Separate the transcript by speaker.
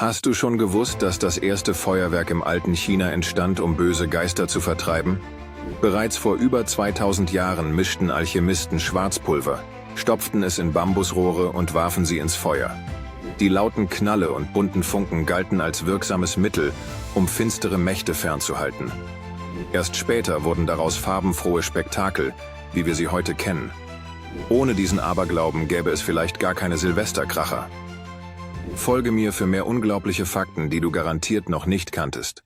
Speaker 1: Hast du schon gewusst, dass das erste Feuerwerk im alten China entstand, um böse Geister zu vertreiben? Bereits vor über 2000 Jahren mischten Alchemisten Schwarzpulver, stopften es in Bambusrohre und warfen sie ins Feuer. Die lauten Knalle und bunten Funken galten als wirksames Mittel, um finstere Mächte fernzuhalten. Erst später wurden daraus farbenfrohe Spektakel, wie wir sie heute kennen. Ohne diesen Aberglauben gäbe es vielleicht gar keine Silvesterkracher. Folge mir für mehr unglaubliche Fakten, die du garantiert noch nicht kanntest.